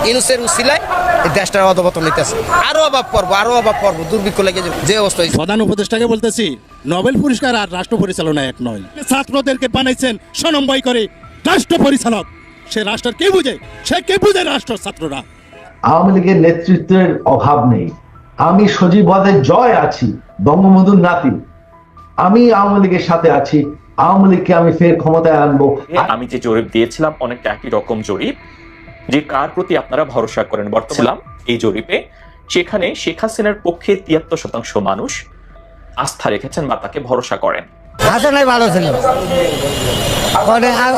ইউনুসের উসিলায় এই দেশটার অধপতন হইতেছে। আরো অভাব পর্ব দুর্ভিক্ষ লেগে যে অবস্থা হয়েছে। প্রধান উপদেষ্টাকে বলতেছি, নোবেল পুরস্কার আর রাষ্ট্র পরিচালনা এক নয়। ছাত্রদেরকে বানাইছেন সমন্বয় করে রাষ্ট্র পরিচালক। সে রাষ্ট্রের কে বুঝে? সে কে বুঝে রাষ্ট্র? ছাত্ররা। আওয়ামী লীগের নেতৃত্বের অভাব নেই। আমি সজীব ওয়াজেদ জয় আছি, বঙ্গবন্ধুর নাতি। আমি আওয়ামী লীগের সাথে আছি। আওয়ামী লীগকে আমি ফের ক্ষমতায় আনবো। আমি যে জরিপ দিয়েছিলাম অনেকটা একই রকম জরিপ, যে কার প্রতি আপনারা ভরসা করেন বর্তমান এই জরিপে, সেখানে শেখ হাসিনার পক্ষে 73% মানুষ আস্থা রেখেছেন বা তাকে ভরসা করেন। হাসানাই ভালো ছিল,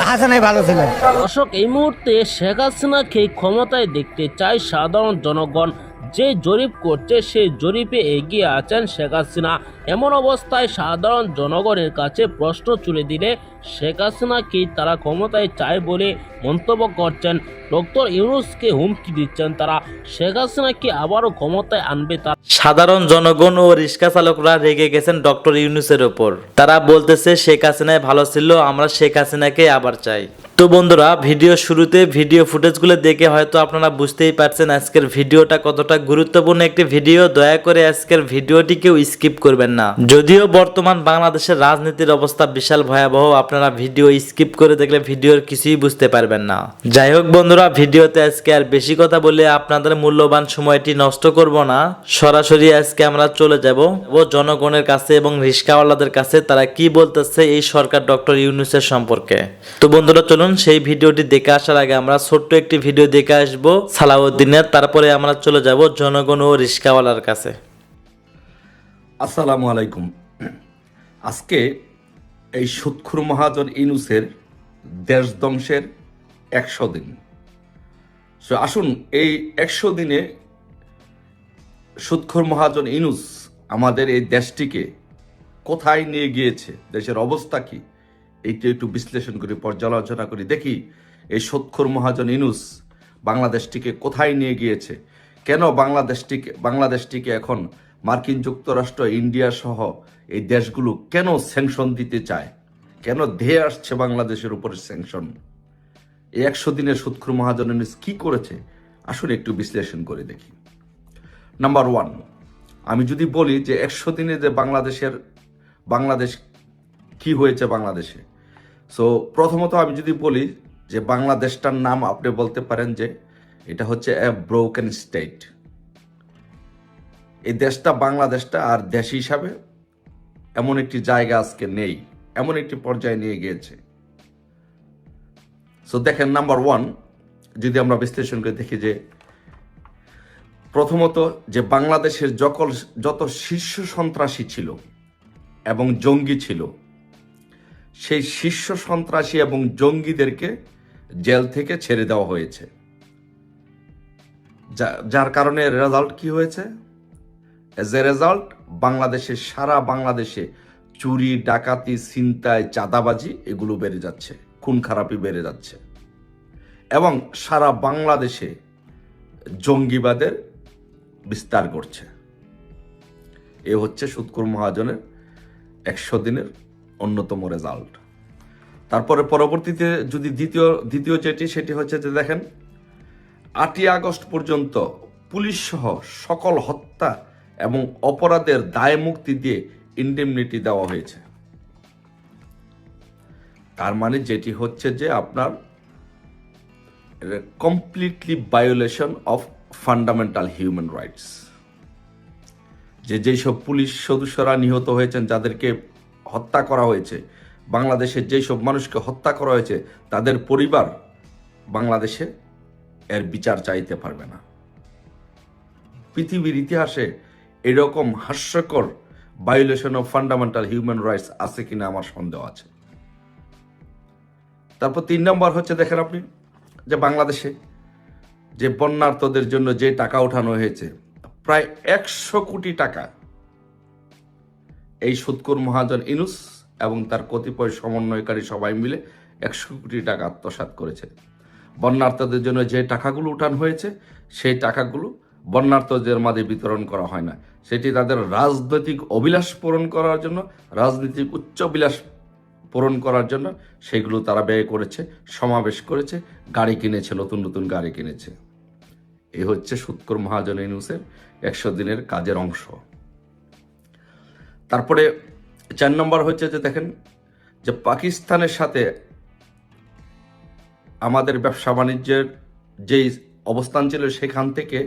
হাসানাই ভালো ছিল। দর্শক, এই মুহূর্তে শেখ হাসিনাকে ক্ষমতায় দেখতে চায় সাধারণ জনগণ। যে জরিপ করছে সেই জরিপে এগিয়ে আছেন শেখ হাসিনা। এমন অবস্থায় সাধারণ জনগণের কাছে প্রশ্ন তুলে দিলে শেখ হাসিনাকে তারা ক্ষমতায় চায় বলে মন্তব্য করছেন। ডক্টর ইউনূসকে হুমকি দিচ্ছেন তারা। শেখ হাসিনাকে আবারও ক্ষমতায় আনবে তারা। সাধারণ জনগণ ও রিক্সা চালকরা রেগে গেছেন ডক্টর ইউনূসের ওপর। তারা বলতেছে শেখ হাসিনাই ভালো ছিল, আমরা শেখ হাসিনাকে আবার চাই। তো বন্ধুরা, ভিডিও শুরুতে ভিডিও ফুটেজগুলো দেখে হয়তো আপনারা বুঝতেই পারছেন আজকের ভিডিওটা কতটা গুরুত্বপূর্ণ একটি ভিডিও। দয়া করে আজকের ভিডিওটি কেউ স্কিপ করবেন না। যদিও বর্তমান বাংলাদেশের রাজনীতির অবস্থা বিশাল ভয়াবহ, আপনারা ভিডিও স্কিপ করে দেখলে ভিডিওর কিছুই বুঝতে পারবেন না। যাই হোক বন্ধুরা, ভিডিওতে আজকে আর বেশি কথা বলে আপনাদের মূল্যবান সময়টি নষ্ট করব না। সরাসরি আজকে আমরা চলে যাব জনগণের কাছে এবং রিক্সাওয়ালাদের কাছে, তারা কি বলতেছে এই সরকার ডক্টর ইউনূসের সম্পর্কে। তো বন্ধুরা চলুন সেই ভিডিওটি দেখে আসার আগে আমরা ছোট্ট একটি ভিডিও দেখে আসবো সালাউদ্দিনের, তারপরে আমরা চলে যাব জনগণ ও রিক্সাওয়ালার কাছে। আসসালামু আলাইকুম। আজকে এই সুদখোর মহাজন ইউনূসের দেশ ধ্বংসের 100 দিন। আসুন এই 100 দিনে সুদখোর মহাজন ইউনূস আমাদের এই দেশটিকে কোথায় নিয়ে গিয়েছে, দেশের অবস্থা কি, এইটা একটু বিশ্লেষণ করি, পর্যালোচনা করি, দেখি এই সুদখোর মহাজন ইউনূস বাংলাদেশটিকে কোথায় নিয়ে গিয়েছে, কেন বাংলাদেশটিকে এখন মার্কিন যুক্তরাষ্ট্র, ইন্ডিয়া সহ এই দেশগুলো কেন স্যাংশন দিতে চায়, কেন ধেয়ে আসছে বাংলাদেশের উপরে স্যাংশন। এই 100 দিনের সুদখোর মহাজন ইউনূস কি করেছে আসুন একটু বিশ্লেষণ করে দেখি। নাম্বার 1, আমি যদি বলি যে 100 দিনে যে বাংলাদেশ কি হয়েছে বাংলাদেশে। সো প্রথমত আমি যদি বলি যে বাংলাদেশটার নাম আপনি বলতে পারেন যে এটা হচ্ছে এ ব্রোকেন স্টেট। এই দেশটা, বাংলাদেশটা আর দেশ হিসাবে এমন একটি জায়গা আজকে নেই, এমন একটি পর্যায়ে নিয়ে গিয়েছে। সো দেখেন, নাম্বার 1 যদি আমরা বিশ্লেষণ করে দেখি যে প্রথমত যে বাংলাদেশের যত শীর্ষ সন্ত্রাসী ছিল এবং জঙ্গি ছিল, সেই শীর্ষ সন্ত্রাসী এবং জঙ্গিদেরকে জেল থেকে ছেড়ে দেওয়া হয়েছে। যার কারণে রেজাল্ট কি হয়েছে? এজ এ রেজাল্ট সারা বাংলাদেশে চুরি, ডাকাতি, ছিনতাই, চাঁদাবাজি এগুলো বেড়ে যাচ্ছে, খুন খারাপি বেড়ে যাচ্ছে এবং সারা বাংলাদেশে জঙ্গিবাদের বিস্তার করছে। এ হচ্ছে সুদখোর মহাজনের 100 দিনের অন্যতম রেজাল্ট। তারপরে পরবর্তীতে যদি দ্বিতীয় সেটি হচ্ছে যে দেখেন, 8ই আগস্ট পর্যন্ত পুলিশ সহ সকল হত্যা এবং অপরাধের দায় মুক্তি দিয়ে ইন্ডেমনিটি দেওয়া হয়েছে। তার মানে যেটি হচ্ছে যে আপনার completely violation of fundamental human rights. যেসব পুলিশ সদস্যরা নিহত হয়েছেন, যাদেরকে হত্যা করা হয়েছে, বাংলাদেশের যেসব মানুষকে হত্যা করা হয়েছে, তাদের পরিবার বাংলাদেশে এর বিচার চাইতে পারবে না। পৃথিবীর ইতিহাসে এরকম হাস্যকর violation of fundamental human rights আছে কিনা আমার সন্দেহ আছে। তারপর 3 নম্বর হচ্ছে দেখেন আপনি যে বাংলাদেশে যে বন্যার্তদের জন্য যে টাকা ওঠানো হয়েছে, প্রায় 100 কোটি টাকা এই সুদখোর মহাজন ইউনূস এবং তার কতিপয় সমন্বয়কারী সবাই মিলে 100 কোটি টাকা আত্মসাৎ করেছে। বন্যার্তদের জন্য যে টাকাগুলো উঠানো হয়েছে, সেই টাকাগুলো বন্যার্তদের মাঝে বিতরণ করা হয় না, সেটি তাদের রাজনৈতিক অভিলাষ পূরণ করার জন্য, রাজনৈতিক উচ্চাভিলাষ পূরণ করার জন্য সেগুলো তারা ব্যয় করেছে, সমাবেশ করেছে, গাড়ি কিনেছে, নতুন নতুন গাড়ি কিনেছে। এই হচ্ছে সুৎখোর মহাজন ইউনূসের 100 দিনের কাজের অংশ। তারপরে 4 নম্বর হচ্ছে যে দেখেন যে পাকিস্তানের সাথে আমাদের ব্যবসা বাণিজ্যের যেই অবস্থান ছিল সেখান থেকে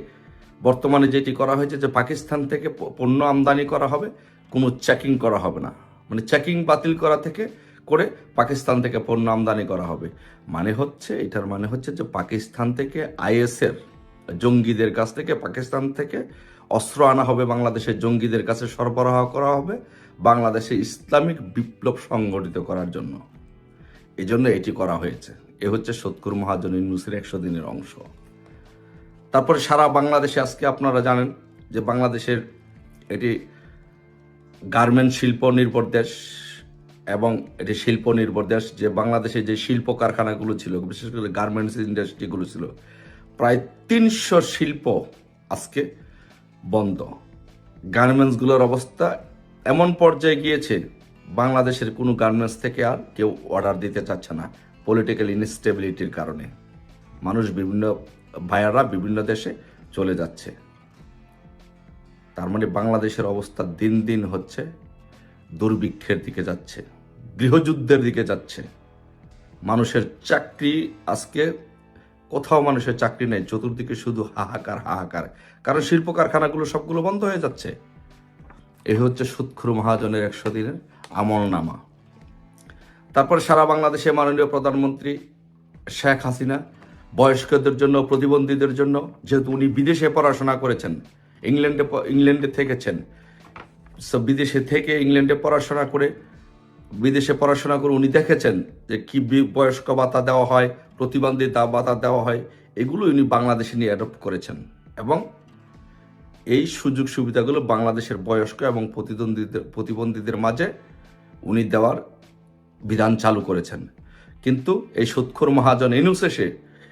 বর্তমানে যেটি করা হয়েছে যে পাকিস্তান থেকে পণ্য আমদানি করা হবে, কোনো চেকিং করা হবে না, মানে চেকিং বাতিল করা থেকে করে পাকিস্তান থেকে পণ্য আমদানি করা হবে। এটার মানে হচ্ছে যে পাকিস্তান থেকে আইএসের জঙ্গিদের কাছ থেকে, পাকিস্তান থেকে অস্ত্র আনা হবে, বাংলাদেশের জঙ্গিদের কাছে সরবরাহ করা হবে বাংলাদেশে ইসলামিক বিপ্লব সংগঠিত করার জন্য। এই জন্য এটি করা হয়েছে। এ হচ্ছে সুৎখোর মহাজন ইউনূসের 100 দিনের অংশ। তারপরে সারা বাংলাদেশে আজকে আপনারা জানেন যে বাংলাদেশের এটি গার্মেন্ট শিল্প নির্ভর দেশ এবং এটি শিল্প নির্ভর দেশ। যে বাংলাদেশে যে শিল্প কারখানাগুলো ছিল, বিশেষ করে গার্মেন্টস ইন্ডাস্ট্রিগুলো ছিল, প্রায় 300 শিল্প আজকে বন্ধ। গার্মেন্টসগুলোর অবস্থা এমন পর্যায়ে গিয়েছে, বাংলাদেশের কোনো গার্মেন্টস থেকে আর কেউ অর্ডার দিতে চাচ্ছে না পলিটিক্যাল ইনস্টেবিলিটির কারণে। মানুষ ভাইয়ারা বিভিন্ন দেশে চলে যাচ্ছে। তার মানে বাংলাদেশের অবস্থা দিন দিন হচ্ছে দুর্ভিক্ষের দিকে যাচ্ছে, গৃহযুদ্ধের দিকে যাচ্ছে। মানুষের চাকরি আজকে কোথাও মানুষের চাকরি নেই, চতুর্দিকে শুধু হাহাকার হাহাকার, কারণ শিল্প কারখানাগুলো সবগুলো বন্ধ হয়ে যাচ্ছে। এই হচ্ছে সুৎখোর মহাজনের 100 দিনের আমলনামা। তারপর সারা বাংলাদেশে মাননীয় প্রধানমন্ত্রী শেখ হাসিনা বয়স্কদের জন্য, প্রতিবন্ধীদের জন্য, যেহেতু উনি বিদেশে পড়াশোনা করেছেন, ইংল্যান্ডে থেকেছেন, বিদেশে থেকে ইংল্যান্ডে পড়াশোনা করে উনি দেখেছেন যে কি বয়স্ক ভাতা দেওয়া হয়, প্রতিবন্ধী ভাতা দেওয়া হয়, এগুলো উনি বাংলাদেশে নিয়ে অ্যাডপ্ট করেছেন এবং এই সুযোগ সুবিধাগুলো বাংলাদেশের বয়স্ক এবং প্রতিবন্ধীদের মাঝে উনি দেওয়ার বিধান চালু করেছেন। কিন্তু এই সুৎখোর মহাজন ইউনূস এসে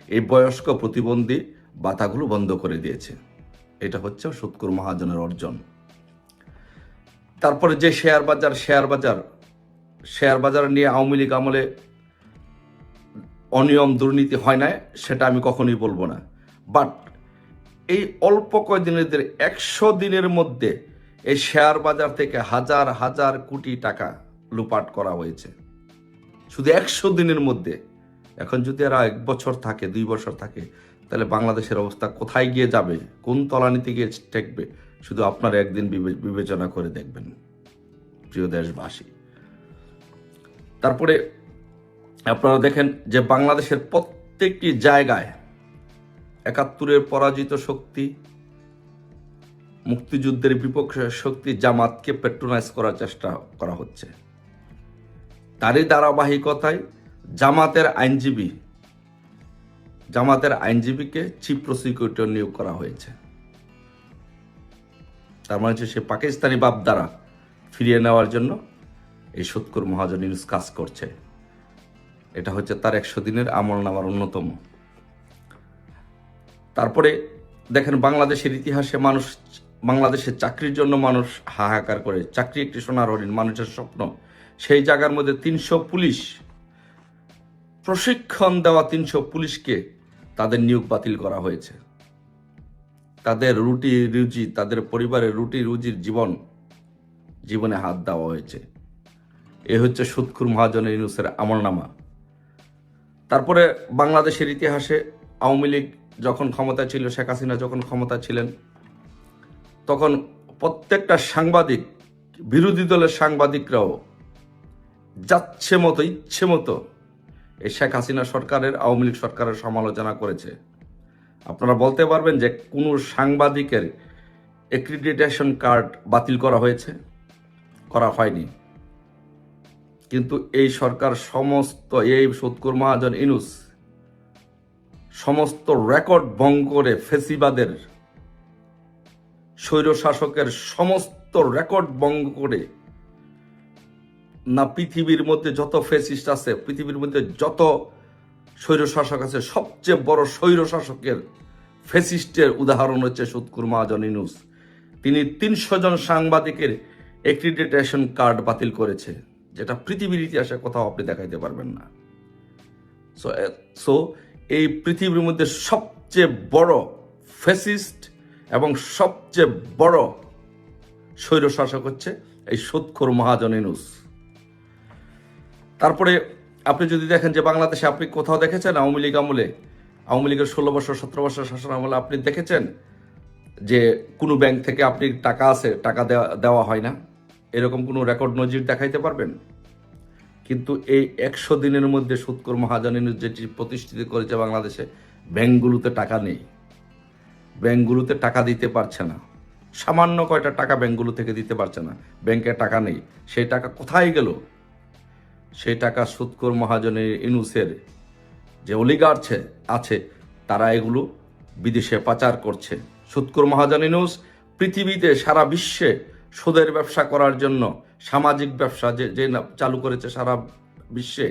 এই বয়স্ক প্রতিবন্ধী ভাতাগুলো বন্ধ করে দিয়েছে। এটা হচ্ছে সুৎখোর মহাজনের অর্জন। তারপরে যে শেয়ার বাজার নিয়ে আওয়ামী লীগ আমলে অনিয়ম দুর্নীতি হয় না, সেটা আমি কখনোই বলবো না। বাট এই অল্প কয়দিনের 100 দিনের মধ্যে এই শেয়ার বাজার থেকে হাজার হাজার কোটি টাকা লুপাট করা হয়েছে, শুধু 100 দিনের মধ্যে। এখন যদি আর 1 বছর থাকে, 2 বছর থাকে, তাহলে বাংলাদেশের অবস্থা কোথায় গিয়ে যাবে, কোন তলানিতে গিয়ে ঠেকবে, শুধু আপনারা একদিন বিবেচনা করে দেখবেন, প্রিয় দেশবাসী। তারপরে আপনারা দেখেন যে বাংলাদেশের প্রত্যেকটি জায়গায় 71-এর পরাজিত শক্তি, মুক্তিযুদ্ধের বিপক্ষে শক্তি জামাতকে পেট্রোনাইজ করার চেষ্টা করা হচ্ছে। তারই ধারাবাহিকতায় জামাতের আইনজীবীকে চিফ প্রসিকিউটর নিয়োগ করা হয়েছে। তার মানে হচ্ছে সে পাকিস্তানি বাপ দ্বারা ফিরিয়ে নেওয়ার জন্য এই সুৎখোর মহাজন ইউনূস কাজ করছে। এটা হচ্ছে তার 100 দিনের আমলনামার অন্যতম। তারপরে দেখেন বাংলাদেশের ইতিহাসে বাংলাদেশের চাকরির জন্য মানুষ হাহাকার করে, চাকরি একটি সোনার হরিণ, মানুষের স্বপ্ন। সেই জায়গার মধ্যে 300 পুলিশ, প্রশিক্ষণ দেওয়া 300 পুলিশকে তাদের নিয়োগ বাতিল করা হয়েছে। তাদের তাদের পরিবারের রুটি রুজির জীবনে হাত দেওয়া হয়েছে। এ হচ্ছে সুৎখোর মহাজন ইউনূসের আমলনামা। তারপরে বাংলাদেশের ইতিহাসে আওয়ামী লীগ যখন ক্ষমতা ছিল, শেখ হাসিনা যখন ক্ষমতা ছিলেন, তখন প্রত্যেকটা সাংবাদিক, বিরোধী দলের সাংবাদিকরাও ইচ্ছে মতো এই শেখ হাসিনা সরকারের, আওয়ামী লীগ সরকারের সমালোচনা করেছে। আপনারা বলতে পারবেন যে কোন সাংবাদিকের অ্যাক্রিডিটেশন কার্ড বাতিল করা হয়েছে? করা হয়নি। কিন্তু এই সরকার এই সুৎখোর মহাজন ইউনূস সমস্ত রেকর্ড ভঙ্গ করে ফ্যাসিবাদের, স্বৈরশাসকের সমস্ত রেকর্ড ভঙ্গ করে, না পৃথিবীর মধ্যে যত ফ্যাসিস্ট আছে, পৃথিবীর মধ্যে যত স্বৈরশাসক আছে, সবচেয়ে বড় স্বৈরশাসকের ফ্যাসিস্টের উদাহরণ হচ্ছে সুৎখোর মহাজন ইউনূস। তিনি 300 জন সাংবাদিকের অ্যাক্রিডিটেশন কার্ড বাতিল করেছে, যেটা পৃথিবীর ইতিহাসে কোথাও আপনি দেখাইতে পারবেন না। সো এই পৃথিবীর মধ্যে সবচেয়ে বড় ফ্যাসিস্ট এবং সবচেয়ে বড় স্বৈরশাসক হচ্ছে এই সুদখোর মহাজন ইউনূস। তারপরে আপনি যদি দেখেন যে বাংলাদেশে আপনি কোথাও দেখেছেন আওয়ামী লীগ আমলে, আওয়ামী লীগের 16 বছর 17 বছর শাসন আমলে আপনি দেখেছেন যে কোনো ব্যাংক থেকে আপনি টাকা আছে, টাকা দেওয়া হয় না, এরকম কোনো রেকর্ড নজির দেখাইতে পারবেন? কিন্তু এই 100 দিনের মধ্যে সুদখোর মহাজন ইউনূস যেটি প্রতিষ্ঠিত করেছে বাংলাদেশে, ব্যাংকগুলোতে টাকা নেই, ব্যাংকগুলোতে টাকা দিতে পারছে না, সামান্য কয়টা টাকা ব্যাংকগুলো থেকে দিতে পারছে না, ব্যাংকে টাকা নেই। সেই টাকা কোথায় গেল? সেই টাকা সুদখোর মহাজন ইউনূসের যে অলিগার আছে তারা এগুলো বিদেশে পাচার করছে। সুদখোর মহাজন ইউনূস পৃথিবীতে সারা বিশ্বে সুদের ব্যবসা করার জন্য, সামাজিক ব্যবসা যে চালু করেছে সারা বিশ্বে,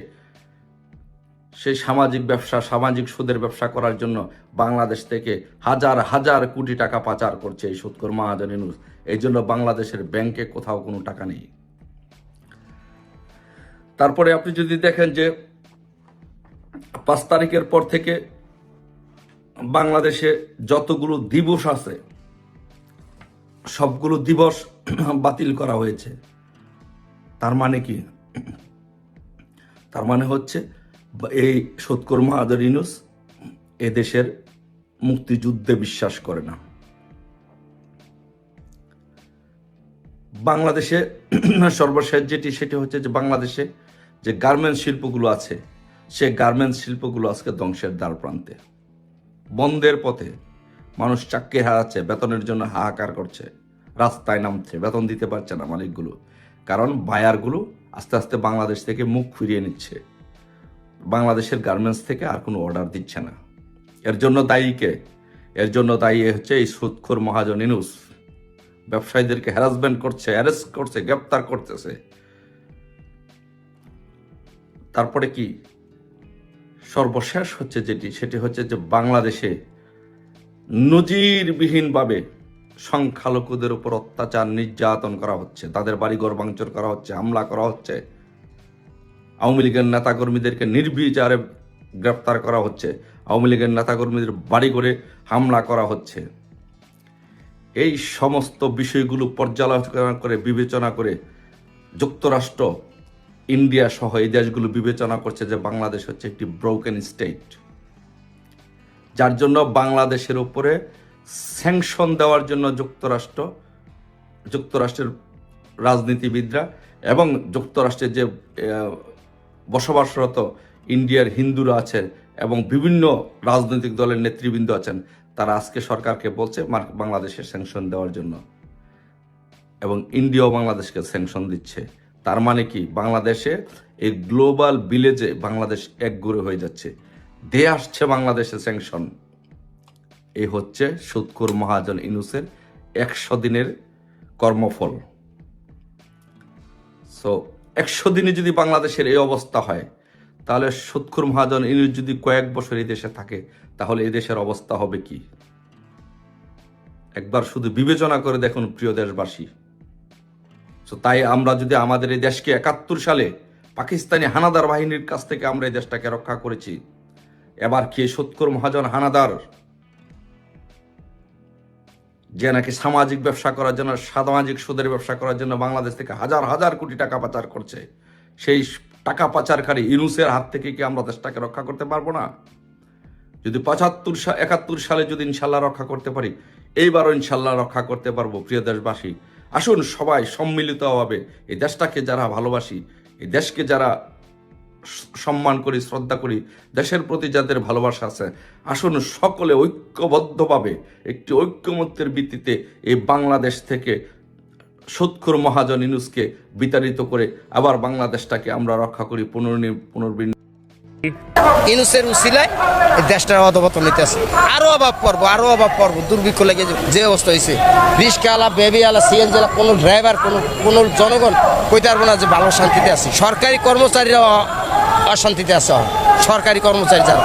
সেই সামাজিক ব্যবসা, সামাজিক সুদের ব্যবসা করার জন্য বাংলাদেশ থেকে হাজার হাজার কোটি টাকা পাচার করছে এই সুদখোর মহাজন ইউনূস। এই জন্য বাংলাদেশের ব্যাংকে কোথাও কোনো টাকা নেই। তারপরে আপনি যদি দেখেন যে 5 তারিখের পর থেকে বাংলাদেশে যতগুলো দিবস আছে সবগুলো দিবস বাতিল করা হয়েছে। তার মানে কি? তার মানে হচ্ছে এই সুদখোর মহাজন ইউনূস এদেশের মুক্তিযুদ্ধে বিশ্বাস করে না। বাংলাদেশে সর্বশেষ সেটি হচ্ছে যে বাংলাদেশে যে গার্মেন্টস শিল্পগুলো আছে, সে গার্মেন্টস শিল্পগুলো আজকে ধ্বংসের দ্বার প্রান্তে, বন্ধের পথে। মানুষ চাকরি হারাচ্ছে, বেতনের জন্য হাহাকার করছে, রাস্তায় নামছে, বেতন দিতে পারছে না মালিকগুলো, কারণ বায়ারগুলো আস্তে আস্তে বাংলাদেশ থেকে মুখ ফিরিয়ে নিচ্ছে, বাংলাদেশের গার্মেন্টস থেকে আর কোনো অর্ডার দিচ্ছে না। এর জন্য দায়ী কে? এর জন্য দায়ী হচ্ছে এই সুদখোর মহাজন ইউনূস। ব্যবসায়ীদেরকে হ্যারাসমেন্ট করছে, অ্যারেস্ট করছে, গ্রেপ্তার করতেছে। তারপরে কি সর্বশেষ হচ্ছে সেটি হচ্ছে যে বাংলাদেশে নজিরবিহীনভাবে সংখ্যালঘুদের উপর অত্যাচার, নির্যাতন করা হচ্ছে, তাদের বাড়িঘর ভাঙচুর করা হচ্ছে, হামলা করা হচ্ছে, আওয়ামী লীগের নেতাকর্মীদেরকে নির্বিচারে গ্রেপ্তার করা হচ্ছে, আওয়ামী লীগের নেতাকর্মীদের বাড়িঘরে হামলা করা হচ্ছে। এই সমস্ত বিষয়গুলো পর্যালোচনা করে, বিবেচনা করে যুক্তরাষ্ট্র, ইন্ডিয়া সহ এই দেশগুলো বিবেচনা করছে যে বাংলাদেশ হচ্ছে একটি ব্রোকেন স্টেট, যার জন্য বাংলাদেশের উপরে স্যাংশন দেওয়ার জন্য যুক্তরাষ্ট্রের রাজনীতিবিদরা এবং যুক্তরাষ্ট্রের যে বসবাসরত ইন্ডিয়ার হিন্দুরা আছে এবং বিভিন্ন রাজনৈতিক দলের নেতৃবৃন্দ আছেন, তারা আজকে সরকারকে বলছে বাংলাদেশে স্যাংশন দেওয়ার জন্য, এবং ইন্ডিয়াও বাংলাদেশকে স্যাংশন দিচ্ছে। তার মানে কি? বাংলাদেশে এই গ্লোবাল ভিলেজে বাংলাদেশ একগুঁড়ে হয়ে যাচ্ছে, দিয়ে আসছে বাংলাদেশে স্যাংশন। এই হচ্ছে সুদখোর মহাজন ইউনূসের 100 দিনের কর্মফল। সো 100 দিনে যদি বাংলাদেশের এই অবস্থা হয়, তাহলে সুদখোর মহাজন ইউনূস যদি কয়েক বছর এই দেশে থাকে, তাহলে এই দেশের অবস্থা হবে কি? একবার শুধু বিবেচনা করে দেখুন প্রিয় দেশবাসী। তো তাই আমরা যদি আমাদের এই দেশকে 71 সালে পাকিস্তানি হানাদার বাহিনীর কাছ থেকে আমরা এই দেশটাকে রক্ষা করেছি, এবার কি সুদখোর মহাজন হানাদার যে নাকি সামাজিক ব্যবসা করার জন্য, সামাজিক সুদের ব্যবসা করার জন্য বাংলাদেশ থেকে হাজার হাজার কোটি টাকা পাচার করছে, সেই টাকা পাচারকারী ইউনূসের হাত থেকে কি আমরা দেশটাকে রক্ষা করতে পারবো না? যদি 71 সালে যদি ইনশাল্লাহ রক্ষা করতে পারি, এইবারও ইনশাল্লাহ রক্ষা করতে পারবো। প্রিয় দেশবাসী, আসুন সবাই সম্মিলিতভাবে এই দেশটাকে যারা ভালোবাসি, এই দেশকে যারা সম্মান করি, শ্রদ্ধা করি, দেশের প্রতি যাদের ভালোবাসা আছে, আসুন সকলে ঐক্যবদ্ধভাবে একটি ঐক্যমত্যের ভিত্তিতে এই বাংলাদেশ থেকে সুদখোর মহাজন ইউনূসকে বিতাড়িত করে আবার বাংলাদেশটাকে আমরা রক্ষা করি, পুনর্বিন্যাস। ইউনূসের উসিলায় এই দেশটার অধপতন নিতেছে, আরো অভাব পড়বো, দুর্ভিক্ষ লেগে যে অবস্থা হয়েছে। রিস্কাওয়ালা, বেবিওয়ালা, সিএনজিওয়ালা, কোনো ড্রাইভার, কোনো জনগণ কইতে পারবো না যে ভালো শান্তিতে আছে। সরকারি কর্মচারীরা অশান্তিতে আছে, সরকারি কর্মচারী যারা।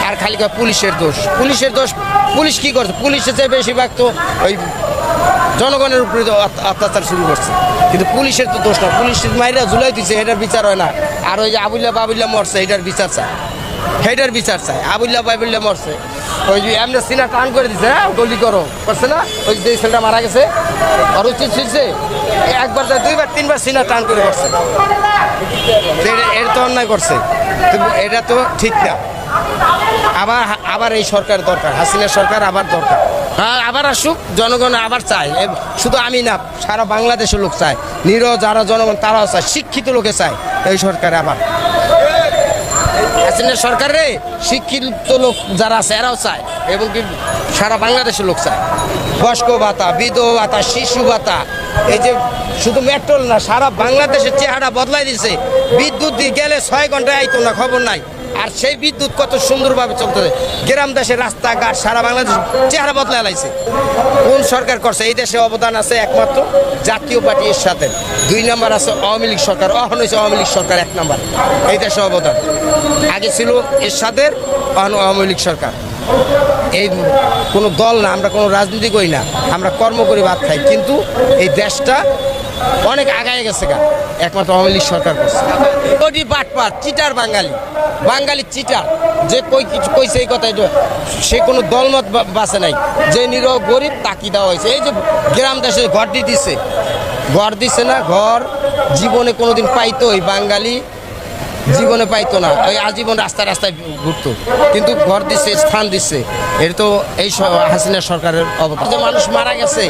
আর খালি পুলিশের দোষ। পুলিশ কি করছে? পুলিশের চেয়ে বেশিরভাগ তো ওই জনগণের উপরে অত্যাচার শুরু করছে, কিন্তু পুলিশের তো দোষ না। পুলিশের মাইরা জুলাই দিচ্ছে, এটার বিচার হয় না। আর ওই যে আবুল্লাহ বাবুল্লাহ মরছে, এটার বিচার চায়, আবুল্লাহ বাবুল্লাহ মরছে, ওই যে এমনি সিনা টান করে দিছে, হ্যাঁ গলি করো করছে না, ওই যে ছেলেটা মারা গেছে আর উচিত ছিলছে একবার দুইবার তিনবার সিনা টান করে করছে, এর তো অন্যায় করছে, কিন্তু এটা তো ঠিক না। আবার এই সরকার দরকার, হাসিনা সরকার আবার দরকার, আবার আসুক, জনগণ আবার চায়, শুধু আমি না সারা বাংলাদেশের লোক চায়, নিরহ যারা জনগণ তারাও চায়, শিক্ষিত লোকে চায় এই সরকার আবার। হাসিনা সরকারে শিক্ষিত লোক যারা আছে এরাও চায়, এবং কি সারা বাংলাদেশের লোক চায়। বয়স্ক ভাতা, বিধবা ভাতা, শিশু ভাতা, এই যে শুধু মেট্রোল না, সারা বাংলাদেশের চেহারা বদলাই দিয়েছে। বিদ্যুৎ গেলে 6 ঘন্টায় আইতো না, খবর নাই, আর সেই বিদ্যুৎ কত সুন্দরভাবে চলতেছে। গ্রাম দেশের রাস্তাঘাট সারা বাংলাদেশ চেহারা বদলাই লাইছে। কোন সরকার করছে? এই দেশে অবদান আছে একমাত্র জাতীয় পার্টির সাথে, 2 নম্বর আছে আওয়ামী লীগ সরকার, এখন হয়েছে আওয়ামী লীগ সরকার 1 নম্বর এই দেশে অবদান। আগে ছিল এরশাদের, এখন আওয়ামী লীগ সরকার। এই কোনো দল না, আমরা কোনো রাজনীতি করি না, আমরা কর্ম করি, ভাত খাই, কিন্তু এই দেশটা অনেক আগায় গেছে গা, একমাত্র আওয়ামী লীগ সরকার করছে। ওটি বাটপার চিটার বাঙালি চিটার, যে কিছু কইছে এই কথা, সে কোনো দলমত বাঁচে নাই, যে নিরহ গরিব তাকি দেওয়া হয়েছে। এই যে গ্রাম দেশে ঘর দিছে না, ঘর জীবনে কোনোদিন পাইতো ওই বাঙালি, জীবনে পাইতো না, ওই আজীবন রাস্তায় ঘুরতো, কিন্তু ঘর দিচ্ছে, স্থান দিচ্ছে। এটা তো এই হাসিনা সরকারের অবদান। যে মানুষ মারা গেছে,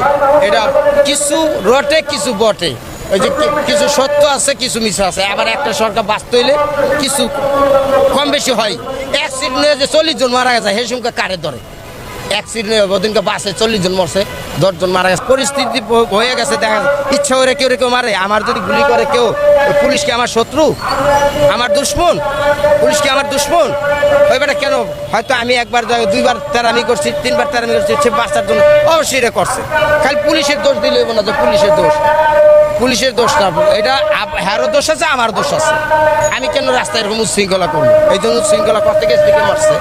এটা কিছু রটে কিছু বটে, ওই যে কিছু সত্য আছে কিছু মিথ্যা আছে। আবার একটা সরকার বাঁচতে হইলে কিছু কম বেশি হয়। অ্যাক্সিডেন্টে যে 40 জন মারা গেছে, সেই সংখ্যা কারে ধরে? অ্যাক্সিডেন্টে ওদিনকে বাসে 40 জন মরছে, 10 জন মারা গেছে। পরিস্থিতি হয়ে গেছে, দেখা ইচ্ছা করে কেউ মারে। আমার যদি গুলি করে কেউ, পুলিশ কি আমার শত্রু, আমার দুশ্মন? পুলিশ কি আমার দুশ্মন? ওইবারে কেন? হয়তো আমি একবার 2বার তেরামি করছি, 3বার তেরামি করছি, সে বাঁচার জন্য অবশ্যই এটা করছে। খালি পুলিশের দোষ দিলে হইব না, যে পুলিশের দোষ না, এটা হ্যারও দোষ আছে, আমার দোষ আছে। আমি কেন রাস্তায় এরকম উচ্ছৃঙ্খলা করবো? এই জন্য উচ্ছৃঙ্খলা করতে গেছে দিকে মারছে।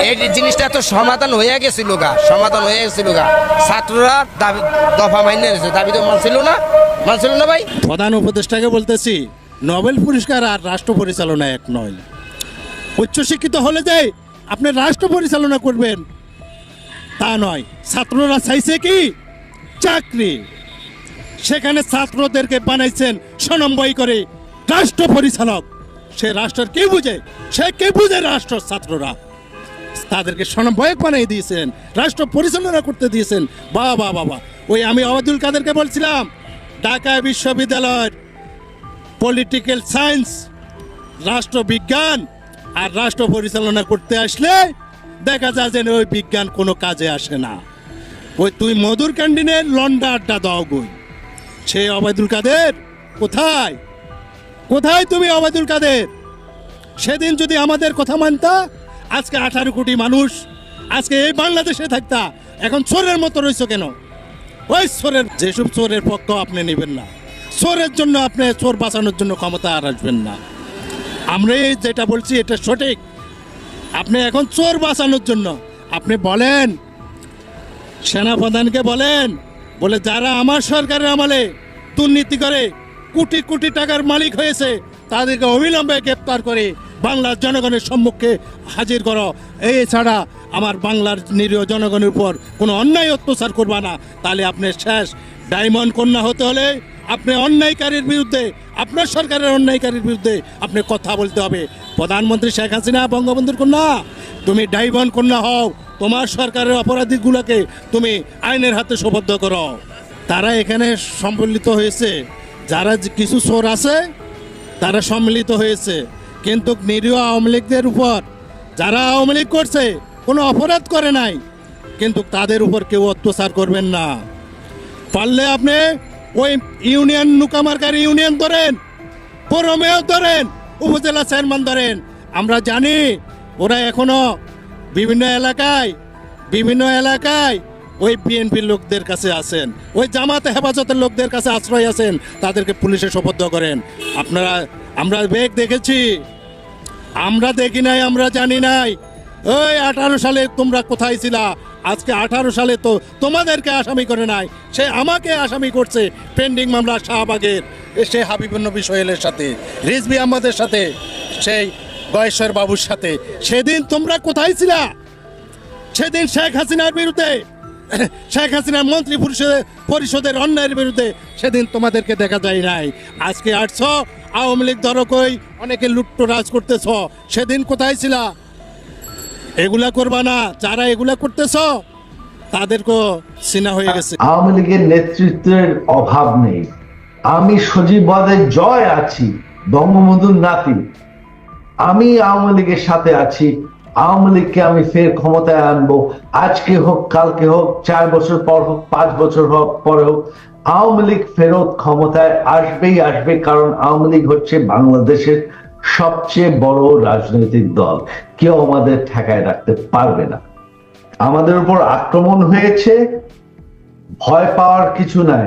এই জিনিসটা তো সমাধান হয়ে গেছিল গা, ছাত্ররা দাবি দফা মাইনে নিয়েছে, দাবি তো মানছিল না ভাই। প্রধান উপদেষ্টাকে বলতেছি, নোবেল পুরস্কার আর রাষ্ট্র পরিচালনা এক নয়। উচ্চশিক্ষিত হলে যে আপনি রাষ্ট্র পরিচালনা করবেন তা নয়। ছাত্ররা চাইছে কি? চাকরি। সেখানে ছাত্রদেরকে বানাইছেন সমন্বয় করে রাষ্ট্র পরিচালক। সে রাষ্ট্রের কে বুঝে? সে কে বুঝে রাষ্ট্র? ছাত্ররা তাদেরকে সমন্বয়ক বানিয়ে দিয়েছেন, রাষ্ট্র পরিচালনা করতে দিয়েছেন। বাবা, ওই আমি আব্দুল কাদেরকে বলছিলাম, ঢাকা বিশ্ববিদ্যালয়ের পলিটিক্যাল সায়েন্স, রাষ্ট্রবিজ্ঞান আর রাষ্ট্র পরিচালনা করতে আসলে দেখা যায় যে ওই বিজ্ঞান কোনো কাজে আসে না। ওই তুই মধুর ক্যান্টিনের লন্ডা আড্ডা দাও গই। সে আব্দুল কাদের কোথায় তুমি আব্দুল কাদের? সেদিন যদি আমাদের কথা মানতা, আজকে 18 কোটি মানুষ আজকে এই বাংলাদেশে থাকতা। এখন চোরের মতো রয়েছে কেন? ওই চোরের, যেসব চোরের পক্ষ আপনি নেবেন না, চোরের জন্য আপনি চোর বাঁচানোর জন্য ক্ষমতা আর আসবেন না। আমরা যেটা বলছি এটা সঠিক। আপনি এখন চোর বাঁচানোর জন্য আপনি বলেন, সেনাপ্রধানকে বলে যারা আমার সরকারের আমলে দুর্নীতি করে কোটি কোটি টাকার মালিক হয়েছে, তাদেরকে অবিলম্বে গ্রেপ্তার করে বাংলার জনগণের সম্মুখে হাজির করো। এই ছাড়া আমার বাংলার নিরীহ জনগণের উপর কোনো অন্যায় অত্যাচার করবা না। তাহলে আপনি শেষ। ডায়মন্ড কন্যা হতে হলে আপনি অন্যায়কারীর বিরুদ্ধে, আপনার সরকারের অন্যায়কারীর বিরুদ্ধে আপনি কথা বলতে হবে। প্রধানমন্ত্রী শেখ হাসিনা বঙ্গবন্ধুর কন্যা, তুমি ডায়মন্ড কন্যা হও, তোমার সরকারের অপরাধীগুলোকে তুমি আইনের হাতে সোপর্দ করো। তারা এখানে সম্মিলিত হয়েছে, যারা কিছু চোর আছে তারা সম্মিলিত হয়েছে, কিন্তু নিরীহ আওয়ামী লীগদের উপর, যারা আওয়ামী লীগ করছে কোনো অপরাধ করে নাই, কিন্তু তাদের উপর কেউ অত্যাচার করবেন না। পারলে আপনি ওই ইউনিয়ন, নুকামারকারী ইউনিয়ন ধরেন, পৌর মেয়র ধরেন, উপজেলা চেয়ারম্যান ধরেন। আমরা জানি ওরা এখনো বিভিন্ন এলাকায় ওই বিএনপির লোকদের কাছে আছেন, ওই জামাতে হেফাজতের লোকদের কাছে আশ্রয় আছেন, তাদেরকে পুলিশে সোপর্দ করেন। আমরা বেগ দেখেছি, আমরা দেখি নাই, আমরা জানি নাই। ওই 18 সালে তোমরা কোথায় ছিলা? আজকে 18 সালে তো তোমাদেরকে আসামি করে নাই, সে আমাকে আসামি করছে পেন্ডিং মামলা শাহবাগের, সে হাবিবুন নবী সোহেলের সাথে, রিজভী আহমদের সাথে, সেই গয়েশ্বর বাবুর সাথে। সেদিন তোমরা কোথায় ছিলা? সেদিন শেখ হাসিনার বিরুদ্ধে, শেখ হাসিনার মন্ত্রী পরিষদের অন্যায়ের বিরুদ্ধে সেদিন তোমাদেরকে দেখা যায় নাই। আজকে আসছ আওয়ামী লীগ ধরো কই অনেকে লুট্টরাজ করতেছ, সেদিন কোথায় ছিলা? এগুলা করবা না। যারা এগুলা করতেছ তাদেরকেও চিনা হয়ে গেছে। আওয়ামী লীগের নেতৃত্বের অভাব নেই। আমি সজীবদের জয় আছি, বঙ্গবন্ধুর নাতি। আমি আওয়ামী লীগের সাথে আছি। আওয়ামী লীগকে আমি ফের ক্ষমতায় আনবো। আজকে হোক, কালকে হোক, 4 বছর পর হোক, 5 বছর হোক, পরে হোক, আওয়ামী লীগ ফেরত ক্ষমতায় আসবেই আসবে। কারণ আওয়ামী লীগ হচ্ছে বাংলাদেশের সবচেয়ে বড় রাজনৈতিক দল। কেউ আমাদের ঠেকায় রাখতে পারবে না। আমাদের উপর আক্রমণ হয়েছে, ভয় পাওয়ার কিছু নাই।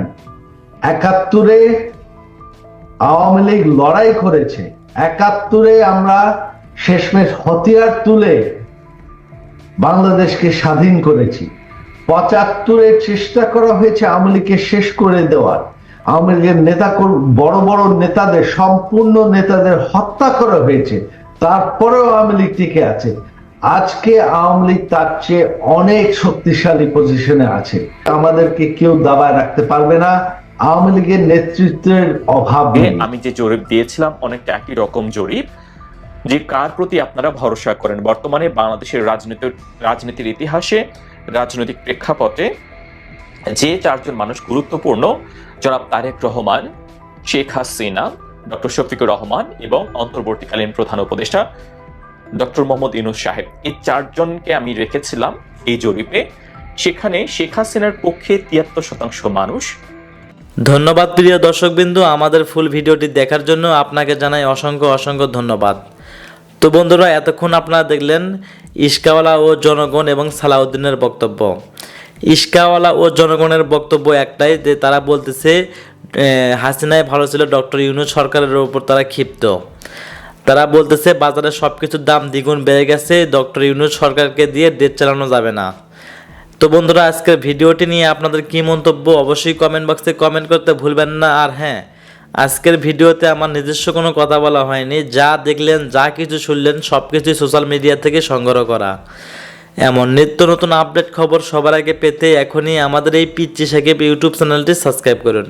71-এ আওয়ামী লীগ লড়াই করেছে। 71-এ আমরা শেষমেশ হাতিয়ার তুলে বাংলাদেশকে স্বাধীন করেছি। 75-এ চেষ্টা করা হয়েছে আওয়ামী লীগকে শেষ করে দেওয়ার। আওয়ামী লীগের বড় বড় নেতাদের, সম্পূর্ণ নেতাদের হত্যা করা হয়েছে। তারপরেও আওয়ামী লীগ টিকে আছে। আজকে আওয়ামী লীগ তার চেয়ে অনেক শক্তিশালী পজিশনে আছে। আমাদেরকে কেউ দাবায় রাখতে পারবে না। আওয়ামী লীগের নেতৃত্বের অভাব নেই। আমি যে জরিপ দিয়েছিলাম অনেকটা একই রকম জরিপ, যে কার প্রতি আপনারা ভরসা করেন। বর্তমানে বাংলাদেশের রাজনীতির ইতিহাসে, রাজনৈতিক প্রেক্ষাপটে যে 4 জন মানুষ গুরুত্বপূর্ণ, জনাব তারেক রহমান, শেখ হাসিনা, ডক্টর শফিকুর রহমান এবং অন্তর্বর্তীকালীন প্রধান উপদেষ্টা ডক্টর মোহাম্মদ ইউনূস সাহেব, এই 4 জনকে আমি রেখেছিলাম এই জরিপে। সেখানে শেখ হাসিনার পক্ষে 73% মানুষ। ধন্যবাদ প্রিয় দর্শকবিন্দু, আমাদের ফুল ভিডিওটি দেখার জন্য আপনাকে জানাই অসংখ্য অসংখ্য ধন্যবাদ। তো বন্ধুরা, এতক্ষণ আপনারা দেখলেন ইস্কাওয়ালা ও জনগণ এবং সালাউদ্দিনের বক্তব্য। ইস্কাওয়ালা ও জনগণের বক্তব্য একটাই, যে তারা বলতেছে হাসিনাই ভালো ছিল, ডক্টর ইউনূস সরকারের উপর তারা ক্ষিপ্ত। তারা বলতেছে বাজারে সব কিছুর দাম দ্বিগুণ বেড়ে গেছে, ডক্টর ইউনূস সরকারকে দিয়ে দেশ চালানো যাবে না। তো বন্ধুরা, আজকের ভিডিওটি নিয়ে আপনাদের কি মন্তব্য অবশ্যই কমেন্ট বক্সে কমেন্ট করতে ভুলবেন না। আর হ্যাঁ, আজকের ভিডিওতে আমার নিজস্ব কোনো কথা বলা হয়নি। যা দেখলেন, যা কিছু শুনলেন, সব কিছুই সোশ্যাল মিডিয়া থেকে সংগ্রহ করা। এমন নিত্য নতুন আপডেট খবর সবার আগে পেতে এখনই আমাদের এই পিচ্চি সাকিব ইউটিউব চ্যানেলটি সাবস্ক্রাইব করুন।